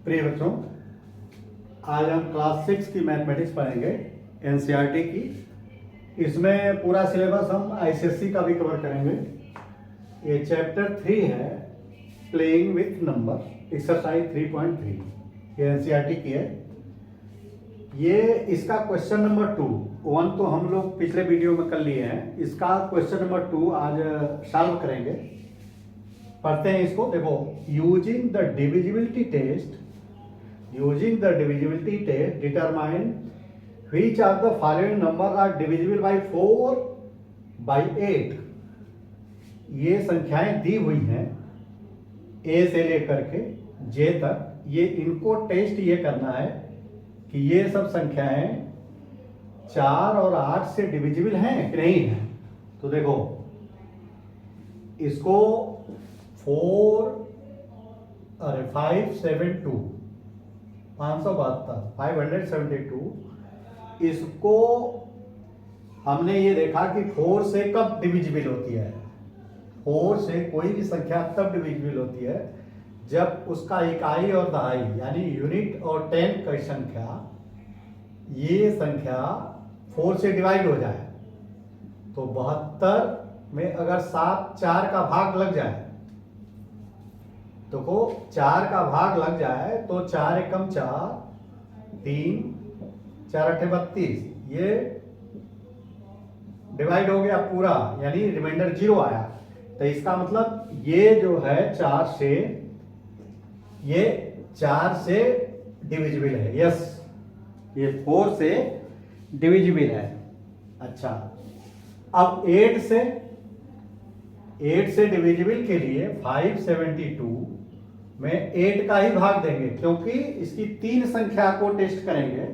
प्रिय बच्चों, आज हम क्लास 6 की मैथमेटिक्स पढ़ेंगे एनसीईआरटी की। इसमें पूरा सिलेबस हम आईसीएसई का भी कवर करेंगे। ये चैप्टर 3 है, प्लेइंग विथ नंबर, एक्सरसाइज 3.3। ये एनसीईआरटी की है। ये इसका क्वेश्चन नंबर 2, 1 तो हम लोग पिछले वीडियो में कर लिए हैं। इसका क्वेश्चन नंबर 2 आज सॉल्व करेंगे। पढ़ते हैं इसको। देखो, using the divisibility test determine which of the following number are divisible by 4 by 8। ये संख्याएं दी हुई हैं ए से लेकर के जे तक। ये इनको टेस्ट ये करना है कि ये सब संख्याएं 4 और 8 से डिविजिबल हैं कि नहीं है। तो देखो, इसको 572 इसको हमने ये देखा कि 4 से कब डिविजिबल होती है। 4 से कोई भी संख्या तब डिविजिबल होती है जब उसका इकाई और दहाई यानी यूनिट और 10 की संख्या, ये संख्या 4 से डिवाइड हो जाए। तो 72 में अगर 4 का भाग लग जाए, तो को 4 का भाग लग जाए तो 4 एकम 4, 3, 4 अठे 32, ये डिवाइड हो गया पूरा, यानी रिमाइंडर 0 आया। तो इसका मतलब ये जो है 4 से डिविजिबल है। यस, ये 4 से डिविजिबल है। अच्छा, अब 8 से डिविजिबल के लिए 572 में 8 का ही भाग देंगे, क्योंकि इसकी 3 संख्या को टेस्ट करेंगे।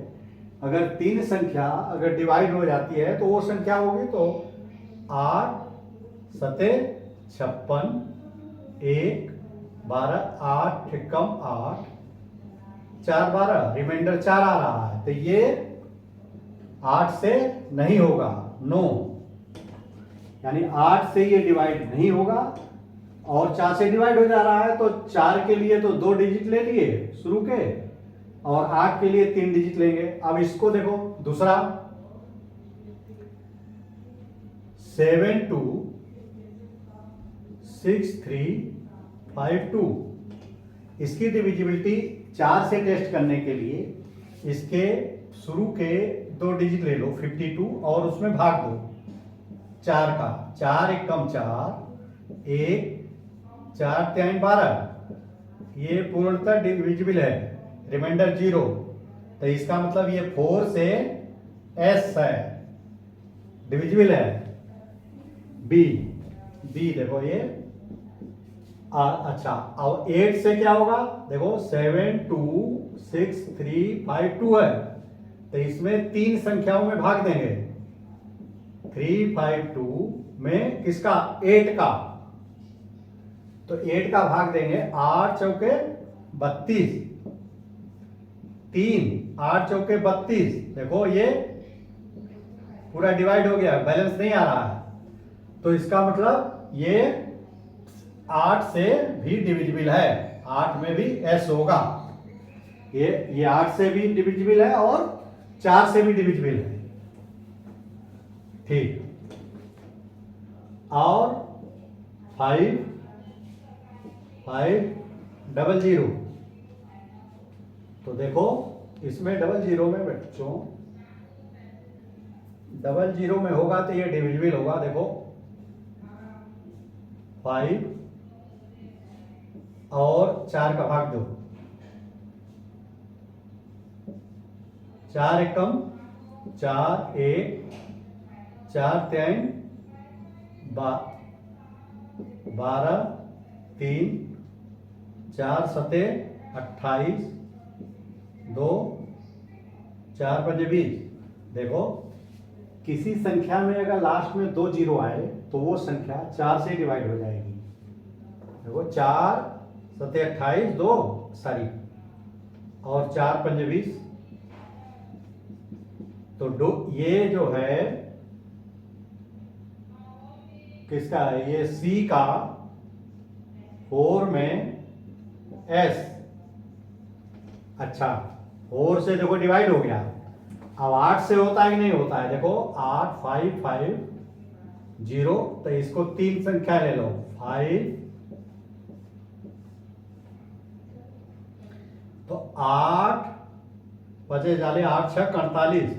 अगर 3 संख्या अगर डिवाइड हो जाती है तो वो संख्या होगी। तो 8 सते 56, 1 12, 8 एकम 8, 4 12, रिमाइंडर 4 आ रहा है। तो ये 8 से नहीं होगा, नो, यानी 8 से ये डिवाइड नहीं होगा। और 4 से डिवाइड हो जा रहा है तो 4 के लिए तो 2 डिजिट ले लिए शुरू के, और 8 के लिए 3 डिजिट लेंगे। अब इसको देखो, दूसरा 726352, इसकी डिविजिबिलिटी 4 से टेस्ट करने के लिए इसके शुरू के 2 डिजिट ले लो 52 और उसमें भाग दो 4 का। 4 एकम 4, 1, 4 3 12, ये पूर्णतः डिविजिबल है, रिमाइंडर 0। तो इसका मतलब ये 4 से एस है, डिविजिबल है। बी देखो ये अच्छा। अब 8 से क्या होगा, देखो 726352 है। तो इसमें 3 संख्याओं में भाग देंगे। 352 में किसका, 8 का। तो 8 का भाग देंगे, 8 चौके 32, 3 8 चौके 32। देखो ये पूरा डिवाइड हो गया, बैलेंस नहीं आ रहा है। तो इसका मतलब ये 8 से भी डिविजिबल है, 8 में भी एस होगा। ये 8 से भी डिविजिबल है और 4 से भी डिविजिबल है। ठीक। और 500, तो देखो इसमें 00 में बच्चों 00 में होगा तो ये डिविजिबल होगा। देखो 5 और 4 का भाग दो, 4 एकम 4, 1, 4 3 12, 3, 4 सते 28, 2, 4 पंजे 20। देखो, किसी संख्या में अगर लास्ट में 2 जीरो आए तो वो संख्या 4 से डिवाइड हो जाएगी। देखो 4 सते 28, 2 सॉरी, और 4 पंजे 20। तो ये जो है किसका है, ये सी का 4 में एस अच्छा, 4 से देखो डिवाइड हो गया। अब 8 से होता है कि नहीं होता है? देखो 8 5 5 0, तो इसको 3 संख्या ले लो, 5, तो 8 पचे जाले 8 6 48,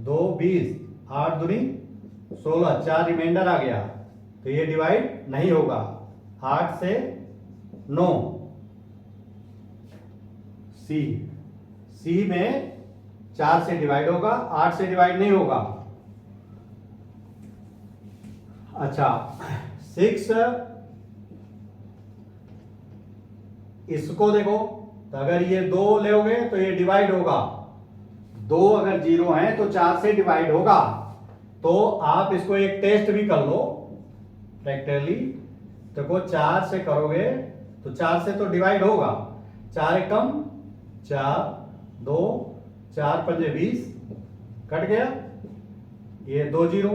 2 20, 8 दूनी 16, 4 रिमाइंडर आ गया, तो ये डिवाइड नहीं होगा। 8 से 9, सी, सी में 4 से डिवाइड होगा, 8 से डिवाइड नहीं होगा। अच्छा, 6, इसको देखो, तो अगर ये 2 लोगे तो ये डिवाइड होगा। 2 अगर 0 है तो 4 से डिवाइड होगा। तो आप इसको एक टेस्ट भी कर लो प्रैक्टिकली। देखो 4 से करोगे तो 4 से तो डिवाइड होगा। 4 एकम 4, 2, 4 पंजे 20, कट गया, ये 2 0,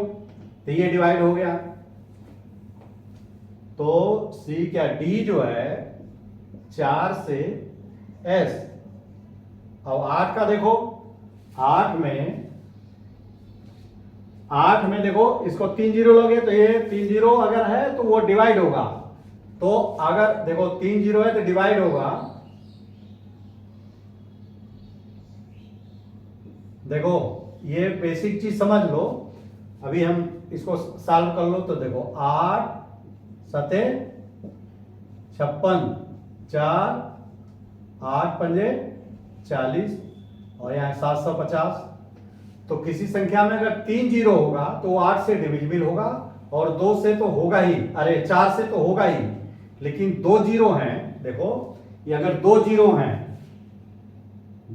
तो ये डिवाइड हो गया। तो सी क्या, डी जो है 4 से एस। अब 8 का देखो, 8 में देखो, इसको 3 0 लोगे तो ये 3 0 अगर है तो वो डिवाइड होगा। तो अगर देखो 3 0 है तो डिवाइड होगा। देखो ये बेसिक चीज समझ लो। अभी हम इसको सॉल्व कर लो तो देखो 8 सते 56, 4, 8 पंजे 40, और यहाँ 750। तो किसी संख्या में अगर 3 0 होगा तो वो 8 से डिविजिबल होगा, और 2 से तो होगा ही, अरे 4 से तो होगा ही। लेकिन 2 0 हैं, देखो ये अगर 2 0 हैं,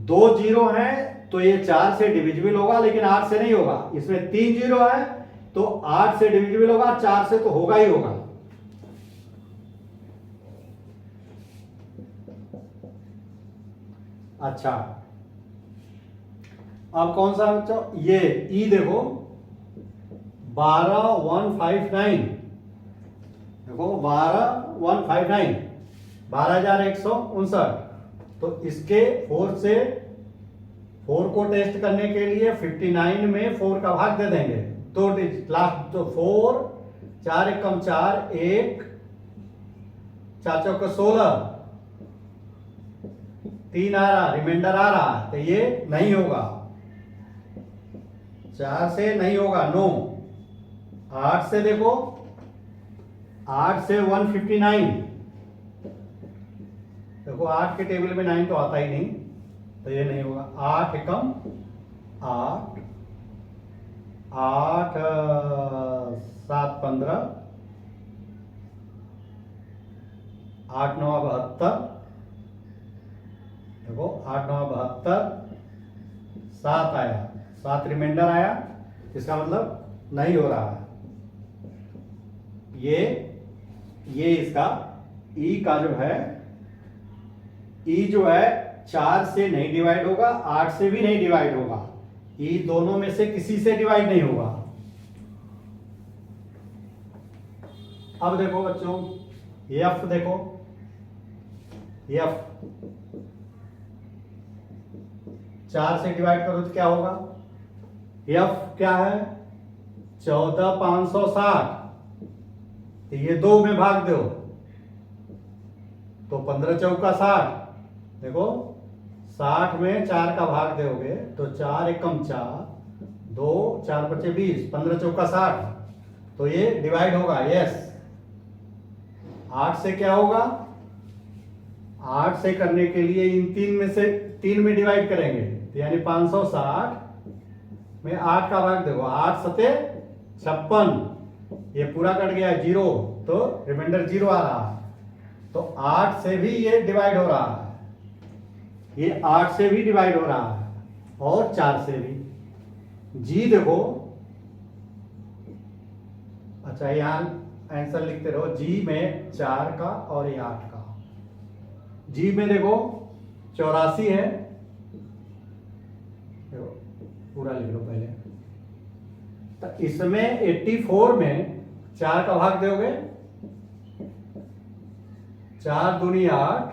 2 0 हैं तो ये 4 से डिविजिबल होगा, लेकिन 8 से नहीं होगा। इसमें 3 0 है तो 8 से डिविजिबल होगा, 4 से तो होगा ही होगा। अच्छा, अब कौन सा बच्चा, ये ई देखो 12159, देखो 12159, 12159। तो इसके 4 से 4 को टेस्ट करने के लिए 59 में 4 का भाग दे देंगे, 2 डिजिट लास्ट, तो 4, 4 एकम 4, 1, 4 चौके 16, 3 आ रहा, रिमाइंडर आ रहा, तो ये नहीं होगा। 4 से नहीं होगा, 9। 8 से देखो, 8 से 159, देखो 8 के टेबल में 9 तो आता ही नहीं, तो ये नहीं होगा। 8 एकम 8, 8 7 15, 8 9 72, देखो 8 9 72, 7 आया, 7 रिमाइंडर आया, इसका मतलब नहीं हो रहा है। ये इसका ई का जो है, ई जो है 4 से नहीं डिवाइड होगा, 8 से भी नहीं डिवाइड होगा। ई दोनों में से किसी से डिवाइड नहीं होगा। अब देखो बच्चों, एफ देखो, एफ 4 से डिवाइड करो तो क्या होगा? एफ क्या है? 14560, तो ये 2 में भाग दो तो 15 चौका 60, देखो 60 में 4 का भाग दोगे तो 4 एकम 4, 2 4 पचे 20, 15 चौका 60, तो ये डिवाइड होगा। यस, 8 से क्या होगा? 8 से करने के लिए इन 3 में से 3 में डिवाइड करेंगे, तो यानी 560 में 8 का भाग देखो, 8 सते 56, ये पूरा कट गया 0, तो रिमाइंडर 0 आ रहा है। तो 8 से भी ये डिवाइड हो रहा है, ये 8 से भी डिवाइड हो रहा है, और 4 से भी। जी देखो, अच्छा यहां आंसर लिखते रहो। जी में 4 का और ये 8 का। जी में देखो 84 है, देखो पूरा लिख लो पहले। तो इसमें 84 में 4 का भाग दोगे, 4 दूनी 8,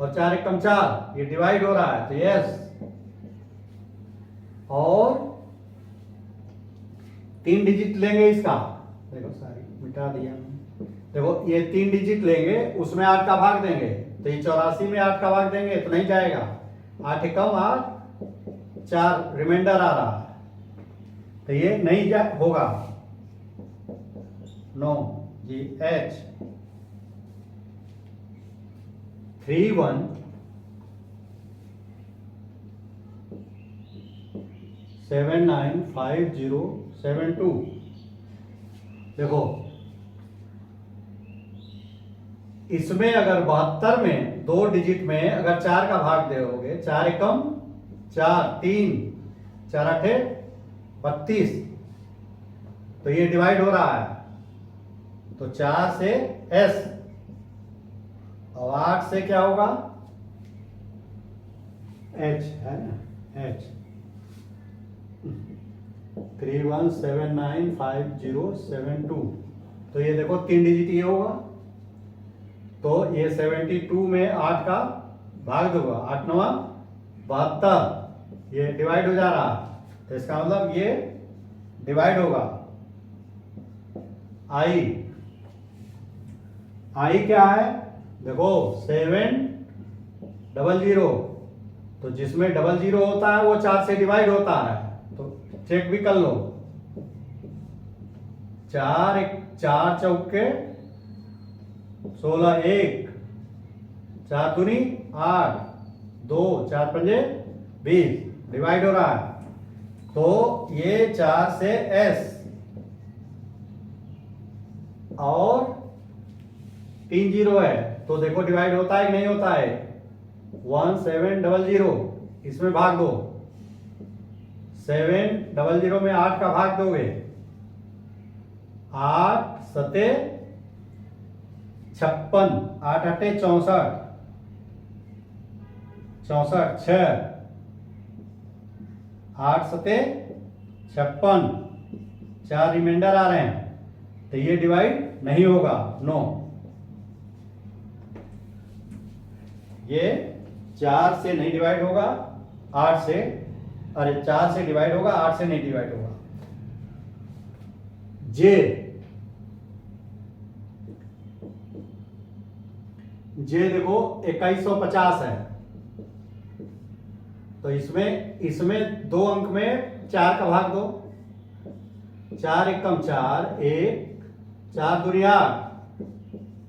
और 4 एकम 4, ये डिवाइड हो रहा है तो यस। और 3 डिजिट लेंगे इसका, देखो सारी मिटा दिया हमने। देखो ये 3 डिजिट लेंगे, उसमें 8 का भाग देंगे, तो ये 84 में 8 का भाग देंगे तो नहीं जाएगा। 8 एकम 8, 4 रिमाइंडर आ रहा है, तो ये नहीं होगा। No g h 31 795072। देखो इसमें अगर 72 में 2 डिजिट में अगर 4 का भाग दोगे, 4 एकम 4, 3, 4 8 32, तो ये डिवाइड हो रहा है, तो 4 से एस और 8 से क्या होगा एच, है ना, एच 31795072। तो ये देखो 3 डिजिट ये होगा, तो ये 72 में 8 का भाग दूंगा, 8 9 72, ये डिवाइड हो जा रहा है, तो इसका मतलब ये डिवाइड होगा। आई क्या है, देखो 700, तो जिसमें 00 होता है वो 4 से डिवाइड होता है, तो चेक भी कर लो। 4 चौके 16, 1 4 दूनी 8, 2 4 पंजे 20, डिवाइड हो रहा है, तो ये 4 से एस और 3 जीरो है, तो देखो डिवाइड होता है कि नहीं होता है। 1700, इसमें भाग दो, 700 में 8 का भाग दोगे, 8 सते 56, 8 अट्ठे 64, 6 8 सते 56, 4 रिमाइंडर आ रहे हैं, तो ये डिवाइड नहीं होगा, नो। ये 4 से नहीं डिवाइड होगा, 8 से, अरे 4 से डिवाइड होगा, 8 से नहीं डिवाइड होगा। जे देखो 2150 है, तो इसमें 2 अंक में 4 का भाग दो, 4 एकम 4, 1 4 दूनी 8,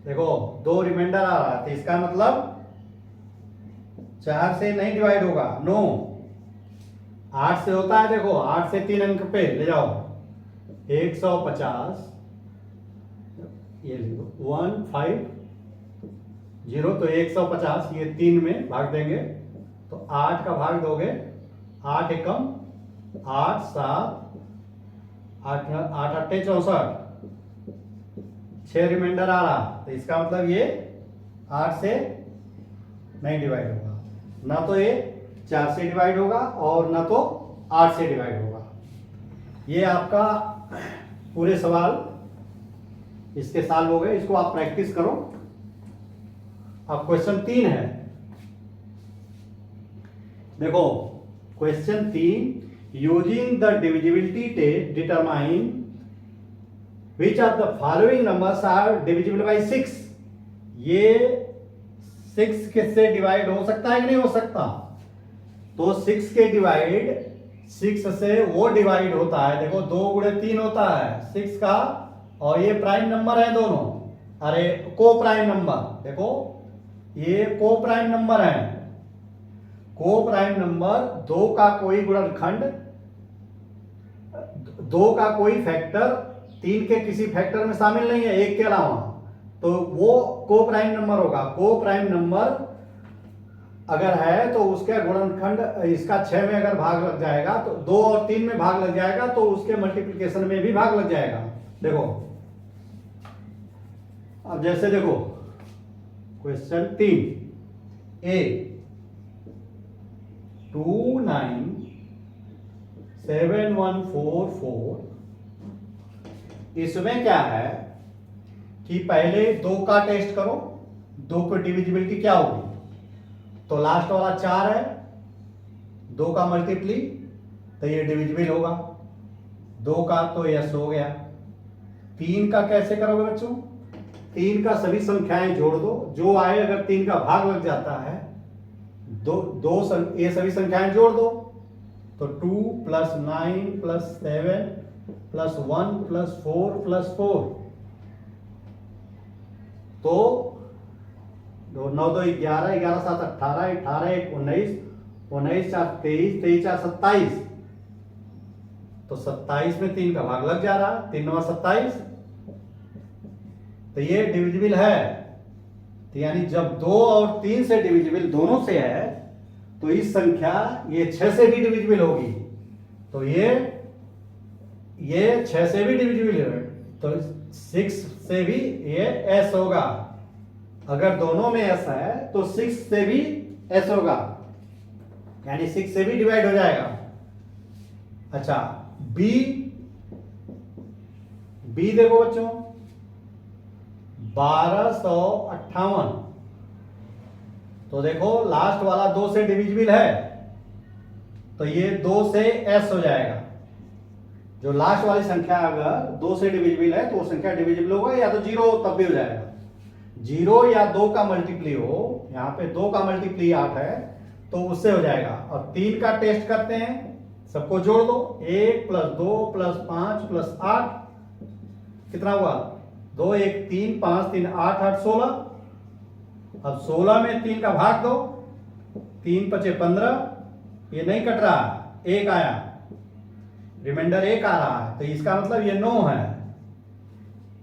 देखो 2 रिमाइंडर आ रहा है, तो इसका मतलब 4 से नहीं डिवाइड होगा, नो। 8 से होता है, देखो 8 से 3 अंक पे ले जाओ, 150, ये लिखो 150, तो 150 ये 3 में भाग देंगे, तो 8 का भाग दोगे, 8 एकम 8, 7 8 अट्ठे 64, 6 रिमाइंडर आ रहा, तो इसका मतलब ये 8 से नहीं डिवाइड होगा, ना तो ये 4 से डिवाइड होगा और ना तो 8 से डिवाइड होगा। ये आपका पूरे सवाल इसके सॉल्व हो गए, इसको आप प्रैक्टिस करो। अब क्वेश्चन 3 है, देखो question 3, using the divisibility test determine which of the following numbers are divisible by 6। ये 6 किससे डिवाइड हो सकता है कि नहीं हो सकता, तो 6 के डिवाइड 6 से वो डिवाइड होता है, देखो 2 गुणे 3 होता है 6 का, और ये प्राइम नंबर है दोनों, अरे को प्राइम नंबर, देखो ये को प्राइम नंबर है, को प्राइम नंबर 2 का कोई गुणनखंड, 2 का कोई फैक्टर 3 के किसी फैक्टर में शामिल नहीं है 1 के अलावा, तो वो को प्राइम नंबर होगा। को प्राइम नंबर अगर है तो उसका गुणनखंड इसका 6 में अगर भाग लग जाएगा, तो 2 और 3 में भाग लग जाएगा, तो उसके मल्टीप्लिकेशन में भी भाग लग जाएगा। देखो अब जैसे देखो क्वेश्चन 3 ए 297144, इसमें क्या है कि पहले 2 का टेस्ट करो, 2 की डिविजिबिलिटी क्या होगी, तो लास्ट वाला 4 है, 2 का मल्टीप्ली, तो ये डिविजिबल होगा। 2 का तो यस हो गया। 3 का कैसे करोगे बच्चों? 3 का सभी संख्याएं जोड़ दो, जो आए, अगर 3 का भाग लग जाता है, ये सभी संख्याएं जोड़ दो, तो 2 + 9 + 7 + 1 + 4 + 4, तो 9 2 11, 11 7 18, 18 1 19, 19 4 23, 23 4 27, तो 27 में 3 का भाग लग जा रहा, 3 9 27, तो ये डिविजिबल है। तो यानी जब 2 और 3 से डिविजिबल दोनों से है, तो इस संख्या ये 6 से भी डिविजिबल होगी। तो ये 6 से भी डिविजिबल है, तो 6 से भी ये s होगा। अगर दोनों में s है तो 6 से भी s होगा, यानी 6 से भी डिवाइड हो जाएगा। अच्छा, b देखो बच्चों, 1258, तो देखो लास्ट वाला 2 से डिविजिबल है, तो ये 2 से s हो जाएगा। जो लास्ट वाली संख्या अगर 2 से डिविजिबल है तो वो संख्या डिविजिबल होगा, या तो 0 हो तब भी हो जाएगा। 0 या 2 का मल्टीप्ली हो, यहाँ पे 2 का मल्टीप्ली 8 है, तो उससे हो जाएगा। और 3 का टेस्ट करते हैं, सबको जोड़ दो, 1 + 2 + 5 + 8, कितना हुआ? 2 1 3 5 3 8 8 16। अब 16 में 3 का भाग दो, 3 5 15, ये नहीं कट रहा, 1 आया, रिमाइंडर 1 आ रहा है, तो इसका मतलब ये 9 है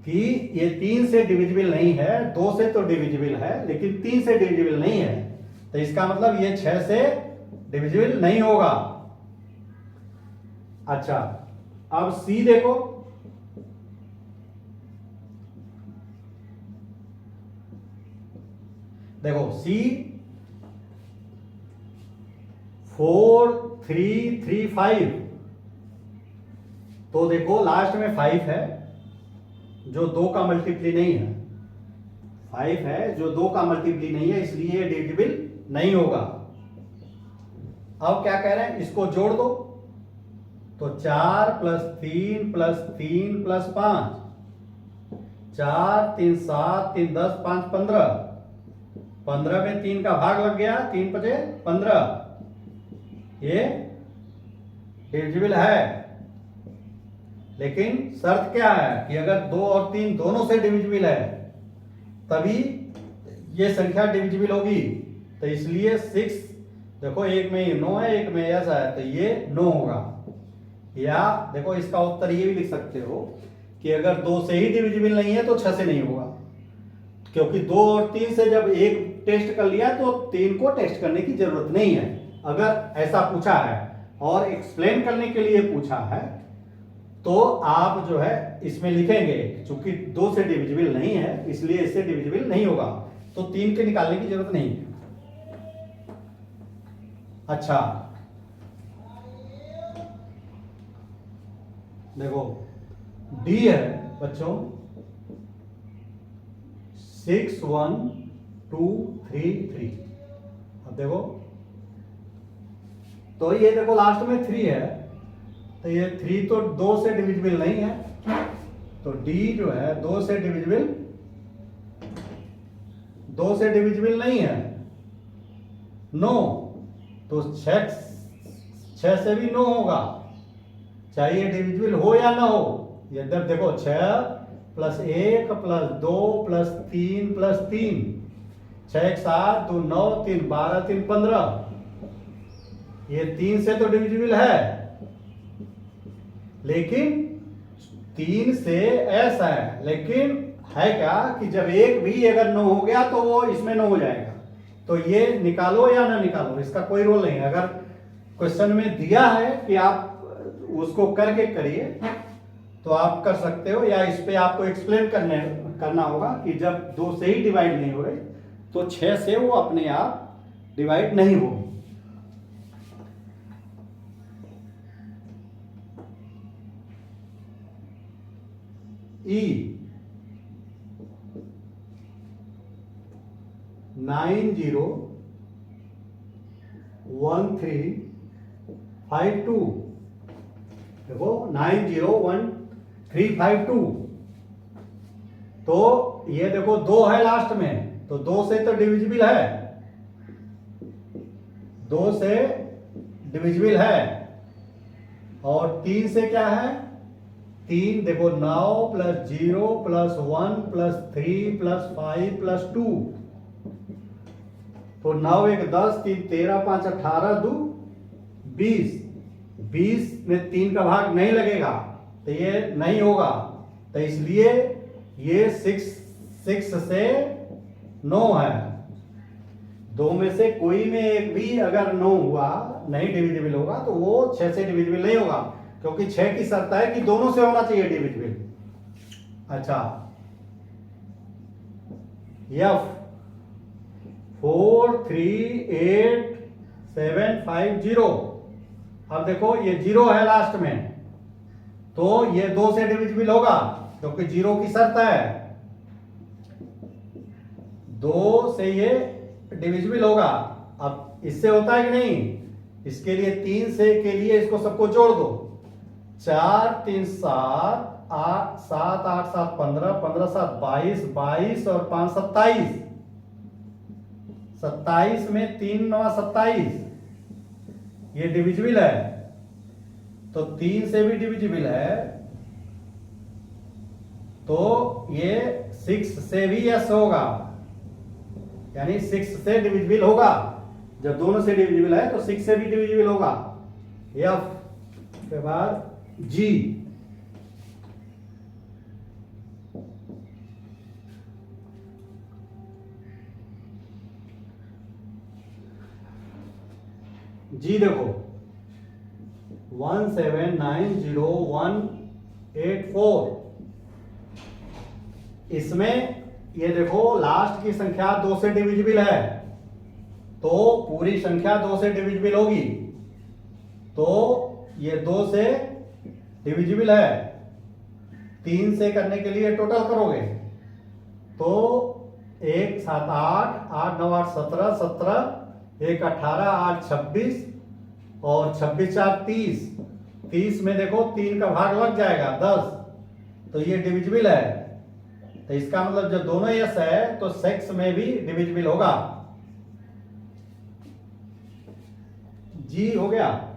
कि ये 3 से डिविजिबल नहीं है। 2 से तो डिविजिबल है, लेकिन 3 से डिविजिबल नहीं है, तो इसका मतलब ये 6 से डिविजिबल नहीं होगा। अच्छा, अब सी देखो, सी 4 3 3 5, तो देखो लास्ट में 5 है जो 2 का मल्टीप्ली नहीं है, 5 है जो 2 का मल्टीप्ली नहीं है, इसलिए ये डिविजिबल नहीं होगा। अब क्या कह रहे हैं, इसको जोड़ दो, तो 4 + 3 + 3 + 5, 4 3 7 3 10 5 15, 15 में 3 का भाग लग गया, 3 5 15, ये डिविजिबल है। लेकिन शर्त क्या है कि अगर 2 और 3 दोनों से डिविजिबल है तभी ये संख्या डिविजिबल होगी। तो इसलिए 6, देखो एक में 9 है, एक में ऐसा है, तो ये 9 होगा। या देखो इसका उत्तर ये भी लिख सकते हो कि अगर 2 से ही डिविजिबल नहीं है तो 6 से नहीं होगा, क्योंकि 2 और 3 से जब एक टेस्ट कर लिया तो 3 को टेस्ट करने की जरूरत नहीं है। अगर ऐसा पूछा है और एक्सप्लेन करने के लिए पूछा है तो आप जो है इसमें लिखेंगे, चूंकि 2 से डिविजिबल नहीं है इसलिए इससे डिविजिबल नहीं होगा, तो 3 के निकालने की जरूरत नहीं है। अच्छा, देखो डी है बच्चों, 6 1 2 3 3। अब देखो, तो ये देखो लास्ट में 3 है, तो ये 3 तो 2 से डिविजिबल नहीं है, तो डी जो है 2 से डिविजिबल नहीं है, 9, तो 6 से भी 9 होगा, चाहे ये डिविजिबल हो या ना हो। ये इधर देखो 6 + 1 + 2 + 3 + 3, 6 1 7 2 9 3 12 3 15, ये 3 से तो डिविजिबल है, लेकिन 3 से ऐसा है, लेकिन है क्या कि जब एक भी अगर 9 हो गया तो वो इसमें 9 हो जाएगा। तो ये निकालो या ना निकालो, इसका कोई रोल नहीं है। अगर क्वेश्चन में दिया है कि आप उसको करके करिए तो आप कर सकते हो, या इस पे आपको एक्सप्लेन करना होगा कि जब 2 से ही डिवाइड नहीं हो रहे तो 6 से वो अपने आप डिवाइड नहीं हो। ई 90 1352, देखो 901352। तो ये देखो 2 है लास्ट में, तो 2 से तो डिविजिबल है, 2 से डिविजिबल है। और 3 से क्या है, 3 देखो 9 plus 0 plus 1 plus 3 plus 5 plus 2, तो 9 1 10, 3 13, 5 18, 2 20। 20 में 3 का भाग नहीं लगेगा तो ये नहीं होगा, तो इसलिए ये 6 से 9 है। 2 में से कोई में एक भी अगर 9 हुआ, नहीं डिविजिबल होगा, तो वो 6 से डिविजिबल नहीं होगा, क्योंकि 6 की शर्त है कि दोनों से होना चाहिए डिविजिबल। अच्छा, F 43850। अब देखो ये 0 है लास्ट में, तो ये 2 से डिविजिबल होगा, क्योंकि 0 की शर्त है। 2 से ये डिविजिबल होगा। अब इससे होता है कि नहीं, इसके लिए 3 से के लिए इसको सबको जोड़ दो। 4 3 7, 8 7 8 7 15, 15 7 22, 22 और 5 27। 27 में 3 9 27, ये डिविजिबल है, तो 3 से भी डिविजिबल है, तो ये 6 से भी यस होगा, यानी 6 से डिविजिबल होगा। जब दोनों से डिविजिबल है तो 6 से भी डिविजिबल होगा। एफ के बाद जी, जी देखो 1790184। इसमें ये देखो लास्ट की संख्या 2 से डिविजिबल है, तो पूरी संख्या 2 से डिविजिबल होगी, तो ये 2 से डिविजिबल है। 3 से करने के लिए टोटल करोगे तो 1 7 8, 8 9 8 17, 17 1 18, 8 26 और 26 4 30। 30 में देखो 3 का भाग लग जाएगा 10, तो ये डिविजिबल है। तो इसका मतलब जब दोनों यस है तो 6 में भी डिविजिबल होगा। जी हो गया।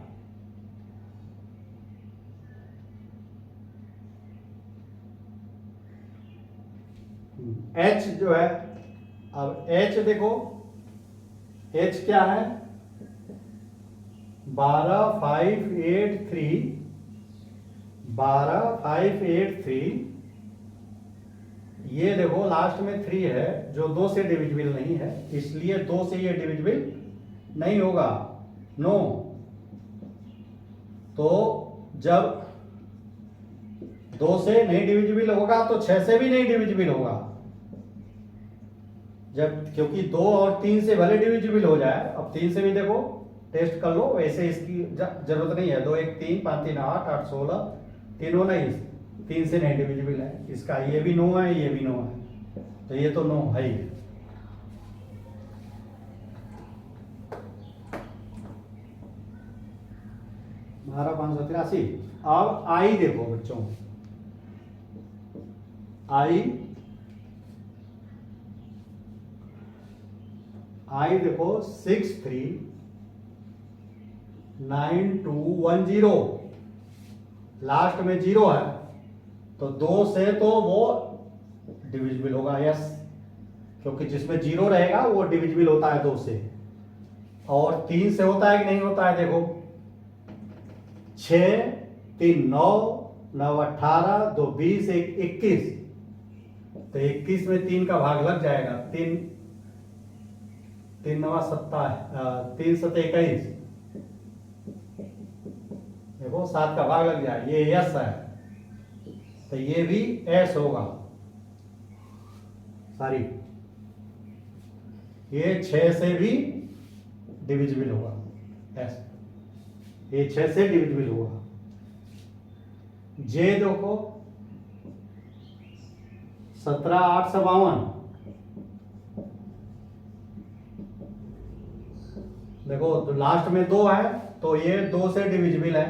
एच जो है, अब एच देखो, एच क्या है, 12583, 12583। ये देखो लास्ट में 3 है जो 2 से डिविजिबल नहीं है, इसलिए 2 से ये डिविजिबल नहीं होगा, नो। तो जब 2 से नहीं डिविजिबल होगा तो 6 से भी नहीं डिविजिबल होगा। जब क्योंकि 2 और 3 से भले डिविजिबल हो जाए, अब 3 से भी देखो टेस्ट कर लो, वैसे इसकी जरूरत नहीं है। 2 1 3, 5 3 8, 8 16, तीनों नहीं, 3 से नहीं डिविजिबल है। इसका ये भी नो है, ये भी नो है, तो ये तो नो है ही। 12583। अब आई देखो बच्चों, आई देखो 639210। लास्ट में 0 है, तो 2 से तो वो डिविजिबल होगा, यस, क्योंकि जिसमें 0 रहेगा वो डिविजिबल होता है 2 से। और 3 से होता है कि नहीं होता है, देखो 6 3 9, 9 18, 2 20, 1 21, तो 21 में 3 का भाग लग जाएगा। 3 3 9 7, 3 7 21, देखो 7 का भाग लग जाए, ये यस है, तो ये भी एस होगा। सॉरी, ये 6 से भी डिविजिबल होगा, एस, ये 6 से डिविजिबल होगा। जे देखो 17852, देखो तो लास्ट में 2 है तो ये 2 से डिविजिबल है।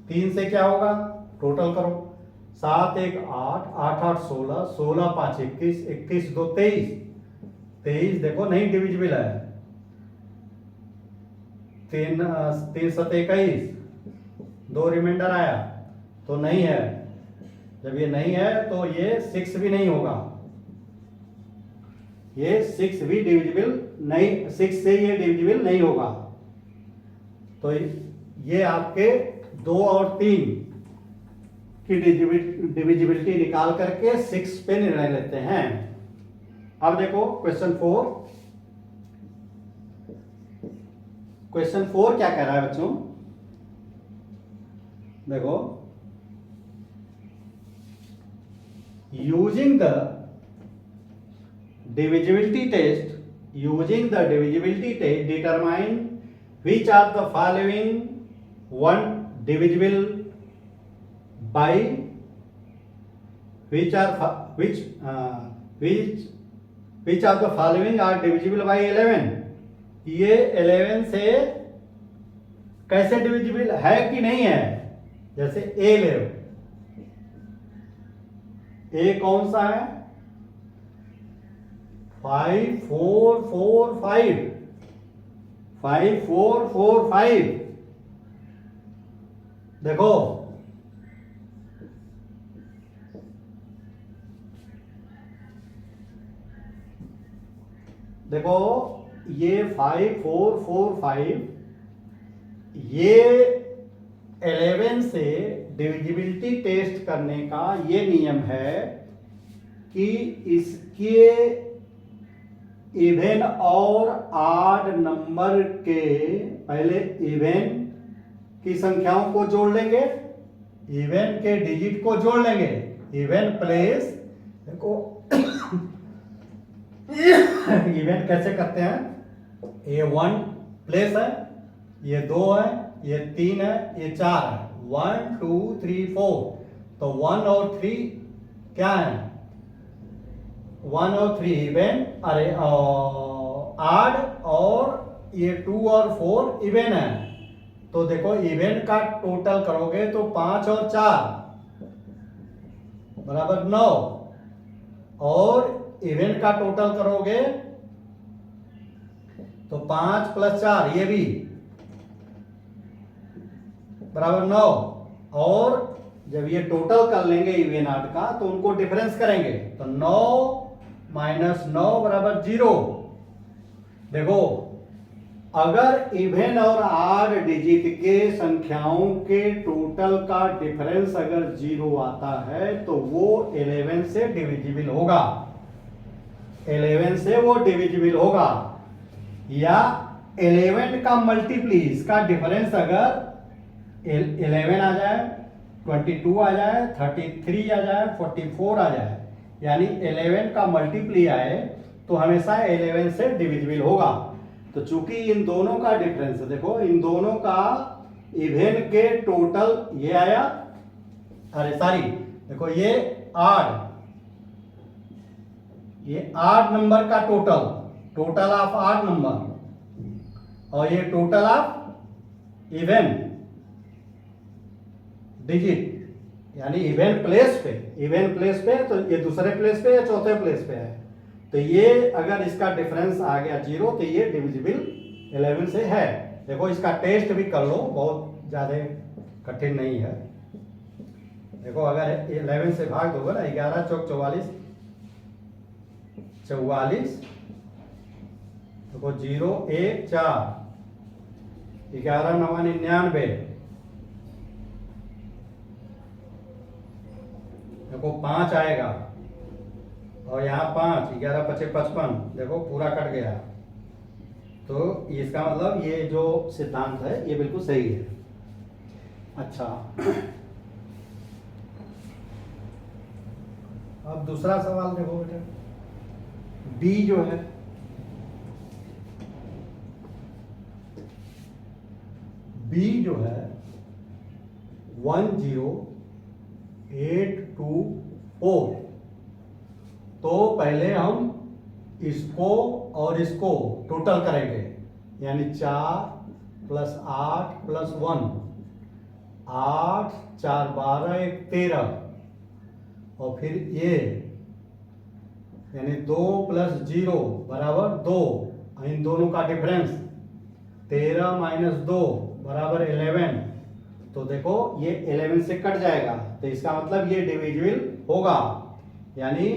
3 से क्या होगा, टोटल करो, 7 1 8, 8 8 16, 16 5 21, 21 2 23, 23 देखो नहीं डिविजिबल है। 3 3 7 21, 2 रिमाइंडर आया तो नहीं है। जब ये नहीं है तो ये 6 भी नहीं होगा, ये 6 भी डिविजिबल नहीं, 6 से ये डिविजिबल नहीं होगा। तो ये आपके 2 और 3 की डिविजिबिलिटी निकाल करके 6 पे निर्णय लेते हैं। अब देखो क्वेश्चन 4, क्वेश्चन 4 क्या कह रहा है बच्चों, देखो using the divisibility test, using the divisibility test determine which are the following one divisible by which of the following are divisible by 11। ये 11 से कैसे डिविजिबल है कि नहीं है, जैसे ए ले, ए कौन सा है, 5 4 4 5, 5 4 4 5। देखो देखो ये 5 4 4 5, ये 11 से डिविजिबिलिटी टेस्ट करने का ये नियम है कि इसके इवन और ऑड नंबर के पहले इवन की संख्याओं को जोड़ लेंगे, इवन के डिजिट को जोड़ लेंगे, इवन प्लेस, देखो इवन कैसे करते हैं, ये 1 प्लेस है, ये 2 है, ये 3 है, ये 4 है, 1 2 3 4, तो 1 और 3 क्या है, 1 और 3 इवन, अरे आड, और ये 2 और 4 इवन है। तो देखो इवन का टोटल करोगे तो 5 और 4 बराबर 9, और इवन का टोटल करोगे तो 5 + 4 ये भी बराबर 9, और जब ये टोटल कर लेंगे इवन आठ का तो उनको डिफरेंस करेंगे तो 9 - 9 = 0। देखो अगर इवन और आड डिजिट के संख्याओं के टोटल का डिफरेंस अगर 0 आता है तो वो 11 से डिविजिबल होगा, 11 से वो डिविजिबल होगा। या 11 का मल्टीप्ली, इसका डिफरेंस अगर 11 आ जाए, 22 आ जाए, 33 आ जाए, 44 आ जाए, यानी 11 का मल्टीप्ली आए तो हमेशा 11 से डिविजिबल होगा। तो चूंकि इन दोनों का डिफरेंस, देखो इन दोनों का इवन के टोटल ये आया, अरे सॉरी देखो ये 8, ये 8 नंबर का टोटल ऑफ 8 नंबर, और ये टोटल ऑफ इवन डिजिट, यानी इवन प्लेस पे, तो ये दूसरे प्लेस पे या चौथे प्लेस पे है, तो ये अगर इसका डिफरेंस आ गया 0 तो ये डिविजिबल 11 से है। देखो इसका टेस्ट भी कर लो, बहुत ज्यादा कठिन नहीं है। देखो अगर 11 से भाग दोगे ना, 11 × 4 = 44, 44, देखो 0 1 4, 11 9 99, देखो 5 आएगा, और यहाँ 5, 11 × 5 = 55, देखो पूरा कट गया। तो इसका मतलब ये जो सिद्धांत है ये बिल्कुल सही है। अच्छा अब दूसरा सवाल देखो बेटा, बी जो है, बी जो है 10824, तो पहले हम इसको और इसको टोटल करेंगे, यानी 4 प्लस 8 प्लस 1, 8 4 12 1 13, और फिर ये यानी 2 प्लस 0 बराबर 2, इन दोनों का डिफरेंस 13 माइनस 2 बराबर 11। तो देखो ये 11 से कट जाएगा, तो इसका मतलब ये डिविजिबल होगा, यानी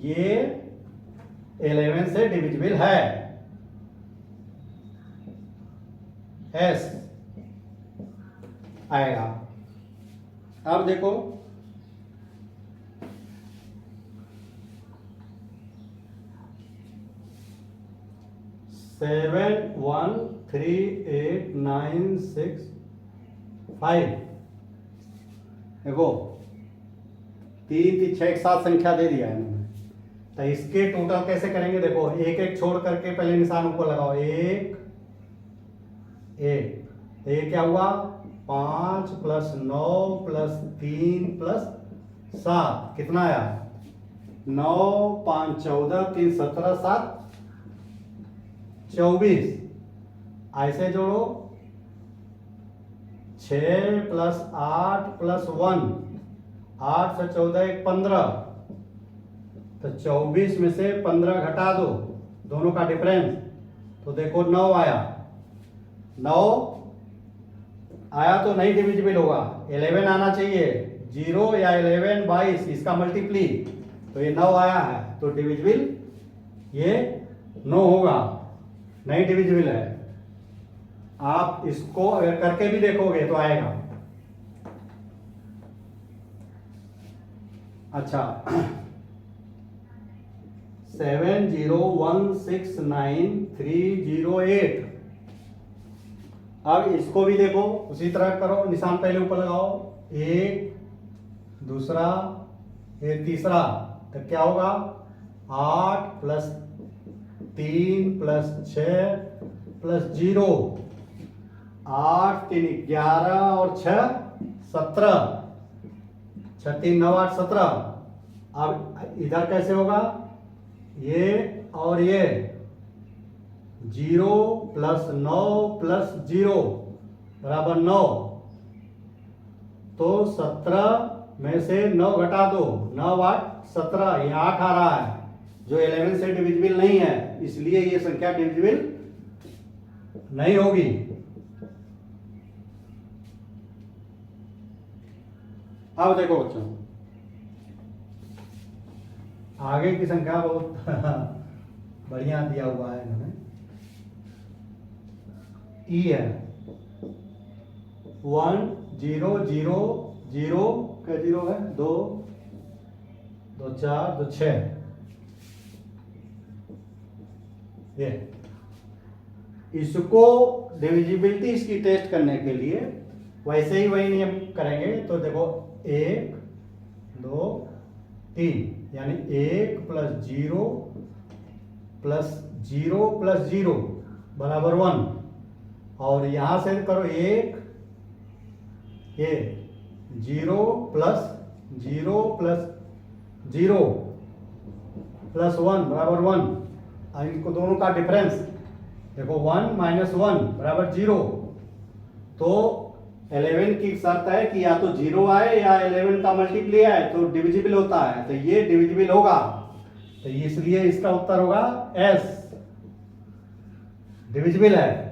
ये 11 से डिविजिबल है। एस आएगा। अब देखो 7 1 3 8 9 6 5, देखो 3 3 6 एक साथ संख्या दे दिया है इन्होंने। तो इसके टोटल कैसे करेंगे, देखो एक एक छोड़ करके पहले निशान ऊपर लगाओ, 1 1, तो ये क्या हुआ 5 प्लस 9 प्लस 3 प्लस 7, कितना आया 9 5 14 3 17 7 24, ऐसे जोड़ो 6 प्लस 8 प्लस 1, 8 से 14 1 15, तो 24 में से 15 घटा दो, दोनों का डिफरेंस, तो देखो 9 आया। 9 आया तो नहीं डिविजिबल होगा, 11 आना चाहिए, 0 या 11 22 इसका मल्टीप्ली, तो ये 9 आया है, तो डिविजिबल ये 9 होगा, नहीं डिविजिबल है। आप इसको अगर करके भी देखोगे तो आएगा। अच्छा 7 0 1 6 9 3 0 8, अब इसको भी देखो उसी तरह करो, निशान पहले ऊपर लगाओ, एक दूसरा ये तीसरा, तो क्या होगा 8 प्लस 3 प्लस 6 प्लस 0, 8 3 11 और 6 17, 6 3 9 8 17। अब इधर कैसे होगा, ये और ये 0 प्लस 9 प्लस 0 बराबर 9, तो 17 में से 9 घटा दो, 9 8 17, ये 8 आ रहा है, जो 11 से डिविजिबल नहीं है, इसलिए ये संख्या डिविजिबल नहीं होगी। अब देखो बच्चों आगे की संख्या बहुत बढ़िया दिया हुआ है इन्होंने, ई है 1 0 0 0 क्या 0 है 2 2 4 2 6, ये इसको डिविजिबिलिटी इसकी टेस्ट करने के लिए वैसे ही वही नियम करेंगे। तो देखो 1 2 3, यानी 1 प्लस 0 प्लस 0 प्लस 0 बराबर 1, और यहां से करो 1 ये 0 प्लस 0 प्लस 0 प्लस 1 बराबर 1, और इनको दोनों का डिफरेंस देखो 1 माइनस 1 बराबर 0, तो 11 की शर्त है कि या तो 0 आए या 11 का मल्टीप्ली आए तो डिविजिबल होता है, तो ये डिविजिबल होगा, तो इसलिए इसका उत्तर होगा एस, डिविजिबल है।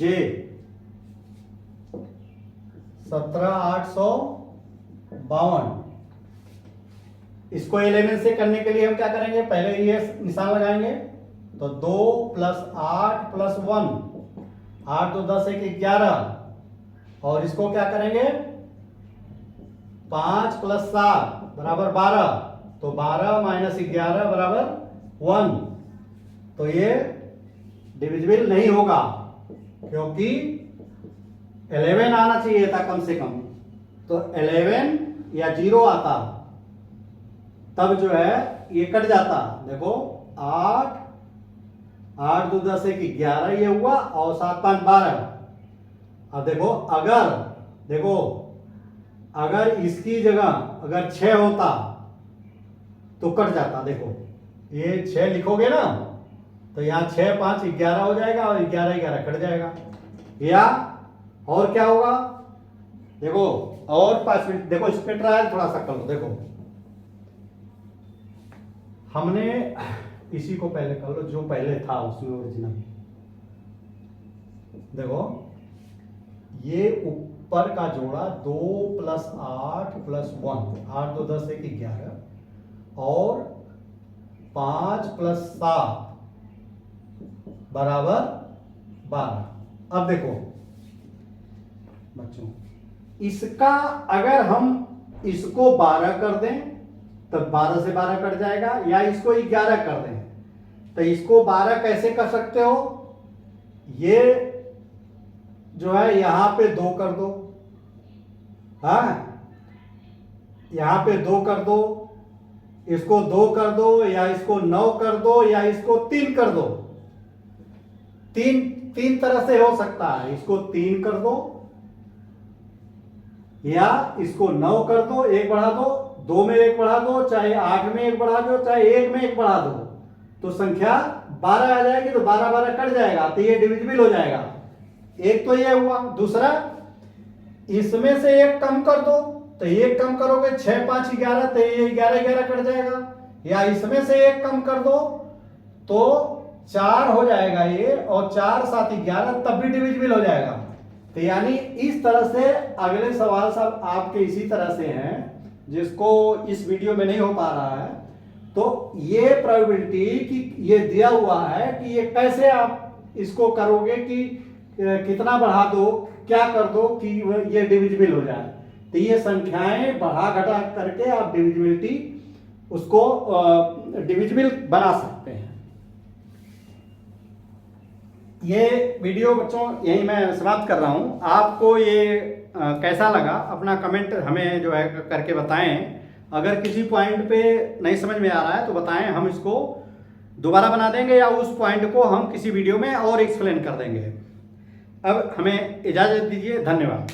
जे 17,852, इसको 11 से करने के लिए हम क्या करेंगे, पहले ये निशान लगाएंगे, तो 2 प्लस 8 प्लस 1, 8 2 10 1 11, और इसको क्या करेंगे 5 प्लस 7 बराबर 12, तो 12 माइनस 11 बराबर 1, तो ये डिविजिबल नहीं होगा, क्योंकि 11 आना चाहिए था कम से कम, तो 11 या 0 आता तब जो है ये कट जाता, देखो 8 8 2 10 1 11 ये हुआ और 7 5 12। अब देखो अगर इसकी जगह अगर 6 होता तो कट जाता। देखो ये 6 लिखोगे ना तो यहाँ 6 5 11 हो जाएगा और 11 11 कट जाएगा। या और क्या होगा, देखो और 5 मिनट, देखो इस पे ट्रायल थोड़ा सा कर लो। देखो हमने इसी को पहले कर लो जो पहले था उसमें ओरिजिनल। देखो ये ऊपर का जोड़ा 2 + 8 + 1, 8 2 10 1 11 और 5 + 7 बराबर 12। अब देखो बच्चों, इसका अगर हम इसको 12 कर दें तब 12 से 12 कट जाएगा, या इसको 11 कर दें तो इसको 12 कैसे कर सकते हो, ये जो है यहां पे 2 कर दो, हाँ यहां पे 2 कर दो, इसको 2 कर दो, या इसको 9 कर दो, या इसको 3 कर दो। तीन तरह से हो सकता है, इसको 3 कर दो या इसको 9 कर दो, 1 बढ़ा दो, 2 में 1 बढ़ा दो, चाहे 8 में 1 बढ़ा दो, चाहे 1 में 1 बढ़ा दो, तो संख्या 12 आ जाएगी। तो 12 12 कट जाएगा तो ये डिविजिबल हो जाएगा। एक तो ये हुआ। दूसरा, इसमें से 1 कम कर दो तो 1 कम करोगे 6 5 11 तो ये 11 11 कट जाएगा। या इसमें से 1 कम कर दो तो 4 हो जाएगा ये, और 4 7 11 तब भी डिविजिबल हो जाएगा। तो यानी इस तरह से अगले सवाल सब आपके इसी तरह से हैं, जिसको इस वीडियो में नहीं हो पा रहा है। तो ये प्रोबेबिलिटी कि ये दिया हुआ है कि ये कैसे आप इसको करोगे कि कितना बढ़ा दो, क्या कर दो कि ये डिविजिबल हो जाए। तो ये संख्याएं बढ़ा घटा करके आप डिविजिबिलिटी उसको डिविजिबल बना सकते हैं। ये वीडियो बच्चों यही मैं समाप्त कर रहा हूँ। आपको ये कैसा लगा अपना कमेंट हमें जो है करके बताएं। अगर किसी पॉइंट पे नहीं समझ में आ रहा है तो बताएं, हम इसको दोबारा बना देंगे या उस पॉइंट को हम किसी वीडियो में और एक्सप्लेन कर देंगे। अब हमें इजाज़त दीजिए, धन्यवाद।